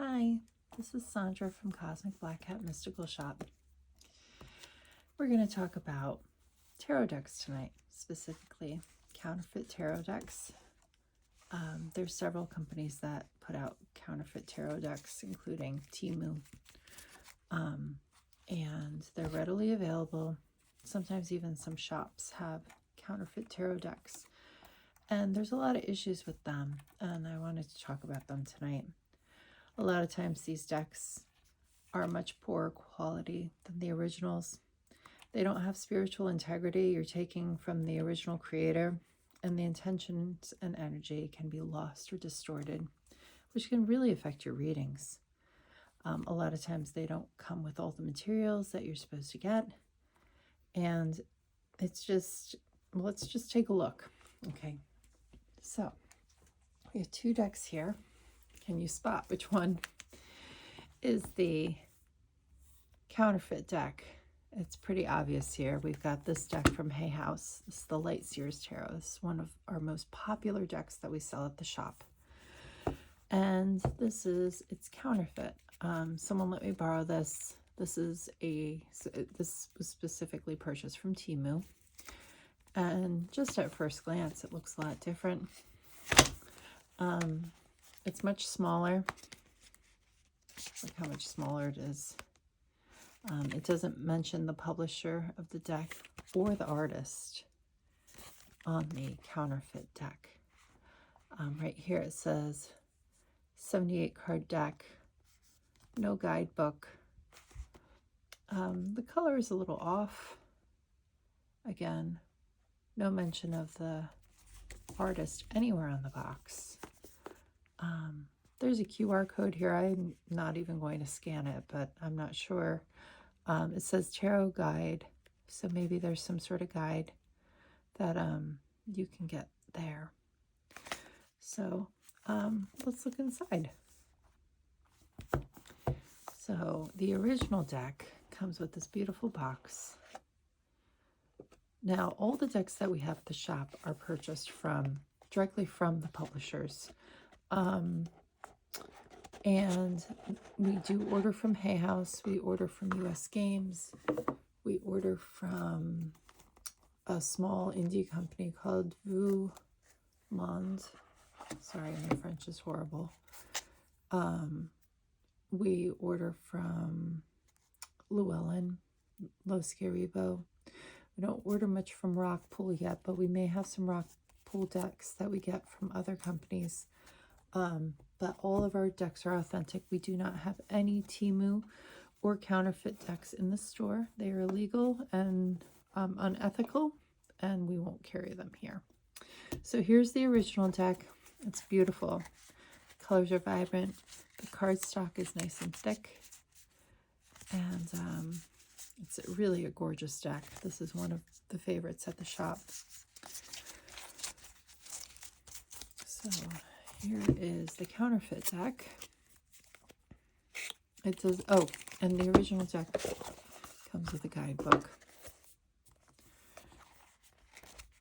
Hi, this is Sandra from Cosmic Black Hat Mystical Shop. We're going to talk about tarot decks tonight, specifically counterfeit tarot decks. There's several companies that put out counterfeit tarot decks, including Temu, and they're readily available. Sometimes even some shops have counterfeit tarot decks, and there's a lot of issues with them, and I wanted to talk about them tonight. A lot of times these decks are much poorer quality than the originals. They don't have spiritual integrity. You're taking from the original creator, and the intentions and energy can be lost or distorted, which can really affect your readings. A lot of times they don't come with all the materials that you're supposed to get, and it's just, let's just take a look. Okay, so we have two decks here. Can you spot which one is the counterfeit deck? It's pretty obvious here. We've got this deck from Hay House. This is the Light Seers Tarot. This is one of our most popular decks that we sell at the shop. And it's counterfeit. Someone let me borrow this. This was specifically purchased from Temu. And just at first glance, it looks a lot different. It's much smaller. Look how much smaller it is. It doesn't mention the publisher of the deck or the artist on the counterfeit deck. Right here it says 78 card deck, no guidebook. The color is a little off. Again, no mention of the artist anywhere on the box. There's a QR code here. I'm not even going to scan it, but I'm not sure. It says tarot guide, so maybe there's some sort of guide that you can get there. So let's look inside. So the original deck comes with this beautiful box. Now, all the decks that we have at the shop are purchased directly from the publishers. And we do order from Hay House, we order from US Games, we order from a small indie company called Vu Monde. Sorry, my French is horrible. We order from Llewellyn, Los Queribo. We don't order much from Rock Pool yet, but we may have some Rock Pool decks that we get from other companies. But all of our decks are authentic. We do not have any Temu or counterfeit decks in the store. They are illegal and unethical, and we won't carry them here. So here's the original deck. It's beautiful. The colors are vibrant. The cardstock is nice and thick. And it's really a gorgeous deck. This is one of the favorites at the shop. So here is the counterfeit deck. It says, oh, and the original deck comes with a guidebook.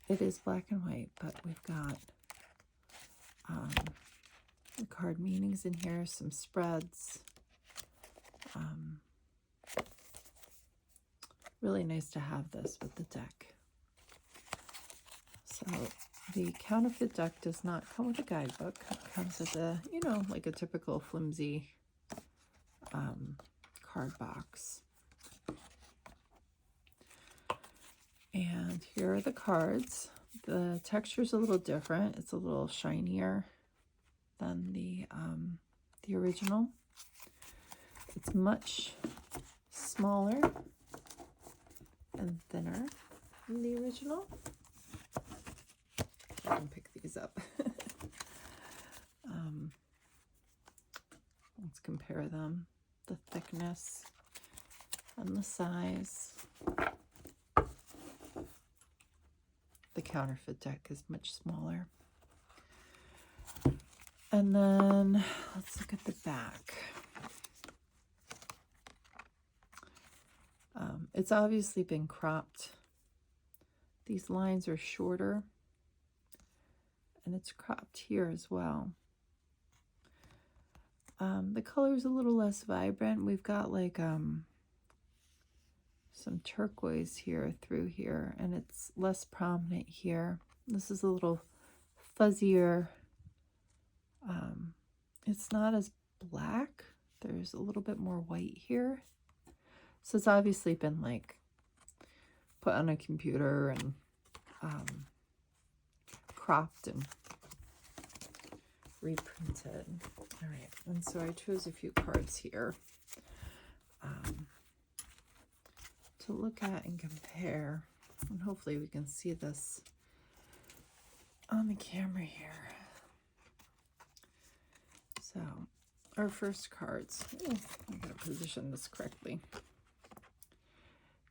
It is black and white, but we've got the card meanings in here, some spreads. Really nice to have this with the deck. So the counterfeit deck does not come with a guidebook. It comes with a, like a typical flimsy card box. And here are the cards. The texture is a little different. It's a little shinier than the original. It's much smaller and thinner than the original. I can pick these up. Let's compare them. The thickness and the size. The counterfeit deck is much smaller. And then let's look at the back. It's obviously been cropped. These lines are shorter, and it's cropped here as well. The color's a little less vibrant. We've got like some turquoise here through here, and it's less prominent here. This is a little fuzzier. It's not as black. There's a little bit more white here. So it's obviously been like put on a computer and cropped and reprinted. All right, and so I chose a few cards here to look at and compare, and hopefully we can see this on the camera here. So our first cards, I gotta position this correctly.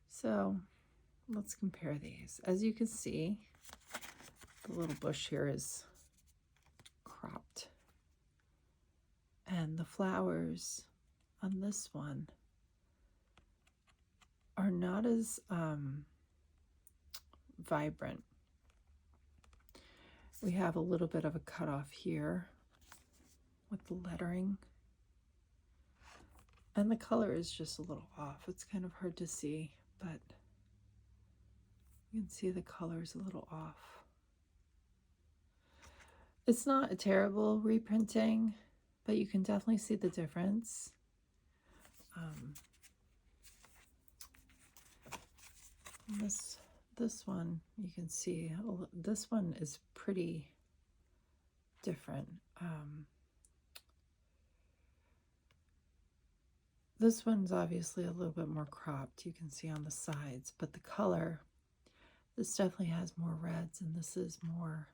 So let's compare these. As you can see, the little bush here is cropped, and the flowers on this one are not as vibrant. We have a little bit of a cutoff here with the lettering, and the color is just a little off. It's kind of hard to see, but you can see the color is a little off. It's not a terrible reprinting, but you can definitely see the difference. This one, you can see, this one is pretty different. This one's obviously a little bit more cropped, you can see on the sides, but the color, this definitely has more reds, and this is more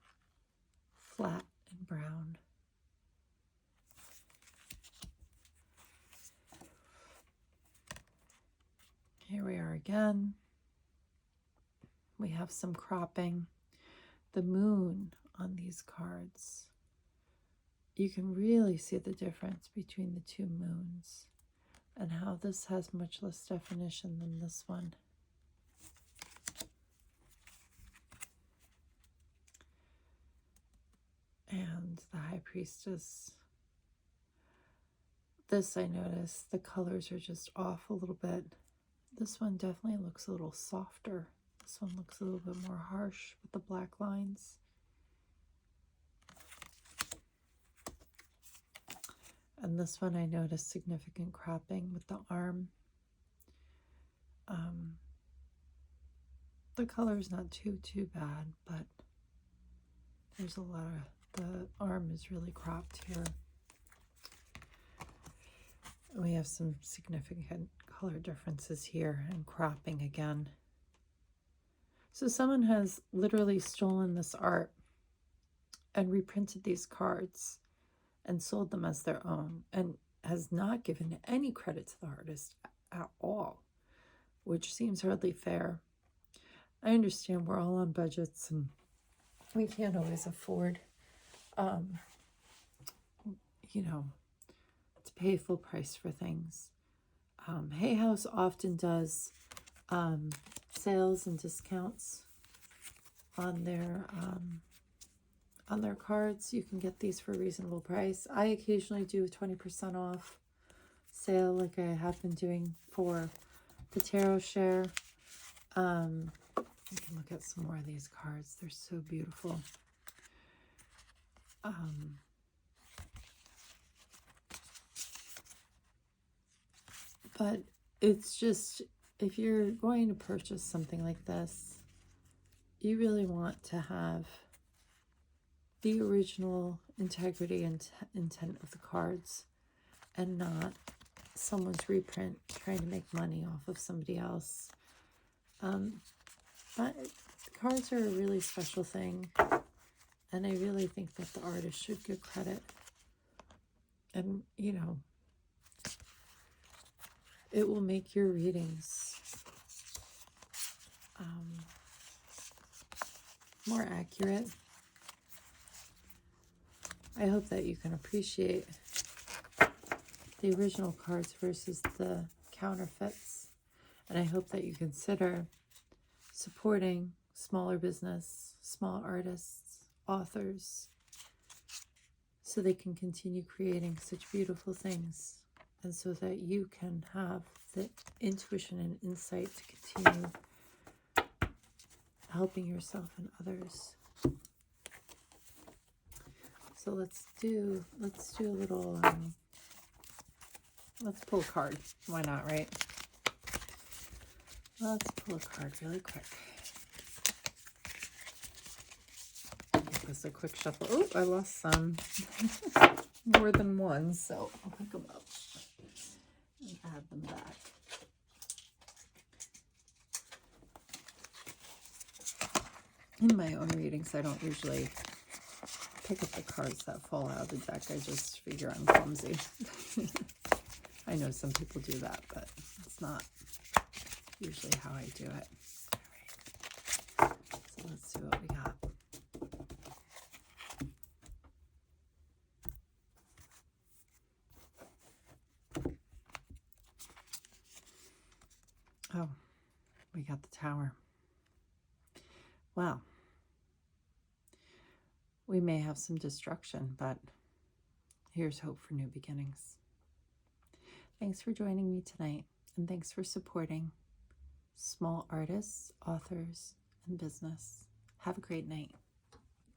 flat and brown. Here we are again. We have some cropping. The moon on these cards, you can really see the difference between the two moons and how this has much less definition than this one. And the High Priestess, this I noticed, the colors are just off a little bit. This one definitely looks a little softer. This one looks a little bit more harsh with the black lines. And this one I noticed significant cropping with the arm. The color is not too bad, but there's a lot of, the arm is really cropped here. We have some significant color differences here and cropping again. So someone has literally stolen this art and reprinted these cards and sold them as their own, and has not given any credit to the artist at all, which seems hardly fair. I understand we're all on budgets and we can't always afford, to pay full price for things. Hay House often does sales and discounts on their cards. You can get these for a reasonable price. I occasionally do a 20% off sale, like I have been doing for the tarot share. You can look at some more of these cards. They're so beautiful. But it's just, if you're going to purchase something like this, you really want to have the original integrity and intent of the cards, and not someone's reprint trying to make money off of somebody else. But cards are a really special thing, and I really think that the artist should get credit. And, it will make your readings more accurate. I hope that you can appreciate the original cards versus the counterfeits, and I hope that you consider supporting smaller business, small artists, authors, so they can continue creating such beautiful things, and so that you can have the intuition and insight to continue helping yourself and others. So let's do a little, let's pull a card. Why not, right? Let's pull a card really quick. Give this a quick shuffle. Oh, I lost some. More than one, so I'll pick them up and add them back. In my own readings, I don't usually pick up the cards that fall out of the deck. I just figure I'm clumsy. I know some people do that, but it's not usually how I do it. All right. So let's see what we got. Oh, we got the Tower. Wow. We may have some destruction, but here's hope for new beginnings. Thanks for joining me tonight, and thanks for supporting small artists, authors, and business. Have a great night.